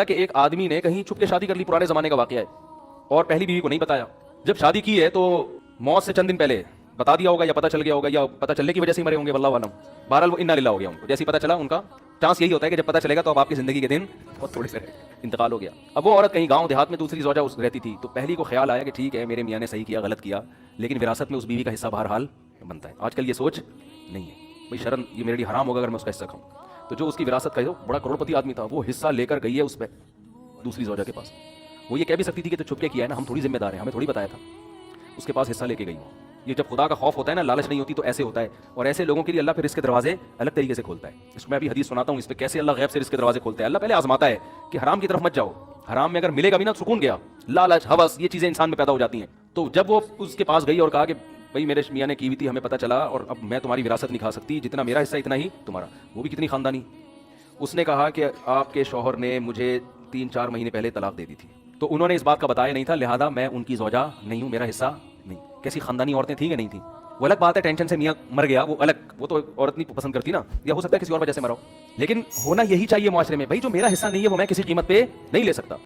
کہ ایک آدمی نے کہیں چھپ کے شادی کر لی، پرانے زمانے کا واقعہ ہے، اور پہلی بیوی کو نہیں بتایا. جب شادی کی ہے تو موت سے چند دن پہلے بتا دیا ہوگا، یا پتہ چل گیا ہوگا، یا پتہ چلنے کی وجہ سے ہی مرے ہوں گے، واللہ عالم. بہرحال وہ انا للہ ہو گیا ان کو. جیسے ہی پتہ چلا، ان کا چانس یہی ہوتا ہے کہ جب پتہ چلے گا تو اب آپ کی زندگی کے دن بہت تھوڑے سے انتقال ہو گیا. اب وہ عورت کہیں گاؤں دیہات میں دوسری زوجہ رہتی تھی، تو پہلی کو خیال آیا کہ ٹھیک ہے میرے میاں نے صحیح کیا، غلط کیا، لیکن وراثت میں اس بیوی کا حصہ بہرحال بنتا ہے. آج کل یہ سوچ نہیں ہے، بھائی شرم یہ میرے لیے حرام ہوگا اگر میں اس کا حصہ کھاؤں. تو جو اس کی وراثت کا بڑا کروڑ پتی آدمی تھا، وہ حصہ لے کر گئی ہے اس پہ دوسری زوجہ کے پاس. وہ یہ کہہ بھی سکتی تھی کہ تو چھپ کے کیا ہے نا، ہم تھوڑی ذمہ دار ہیں، ہمیں تھوڑی بتایا تھا. اس کے پاس حصہ لے کے گئی. یہ جب خدا کا خوف ہوتا ہے نا، لالچ نہیں ہوتی، تو ایسے ہوتا ہے. اور ایسے لوگوں کے لیے اللہ پھر رزق کے دروازے الگ طریقے سے کھولتا ہے. اس کو میں ابھی حدیث سناتا ہوں، اس پہ کیسے اللہ غیب سے رزق کے دروازے کھولتا ہے. اللہ پہلے آزماتا ہے کہ حرام کی طرف مت جاؤ. حرام میں اگر ملے گا بھی نا، سکون گیا. لالچ، ہوس، یہ چیزیں انسان میں پیدا ہو جاتی ہیں. تو جب وہ اس کے پاس گئی اور کہا کہ بھائی میرے میاں نے کی ہوئی تھی، ہمیں پتہ چلا، اور اب میں تمہاری وراثت نہیں کھا سکتی، جتنا میرا حصہ اتنا ہی تمہارا. وہ بھی کتنی خاندانی. اس نے کہا کہ آپ کے شوہر نے مجھے 3-4 مہینے پہلے طلاق دے دی تھی، تو انہوں نے اس بات کا بتایا نہیں تھا، لہذا میں ان کی زوجہ نہیں ہوں، میرا حصہ نہیں. کیسی خاندانی عورتیں تھیں کہ نہیں تھیں. وہ الگ بات ہے ٹینشن سے میاں مر گیا، وہ الگ، وہ تو عورت نہیں پسند کرتی نا، یا ہو سکتا ہے کسی اور وجہ سے مرا ہو. لیکن ہونا یہی چاہیے معاشرے میں، بھائی جو میرا حصہ نہیں ہے وہ میں کسی قیمت پہ نہیں لے سکتا.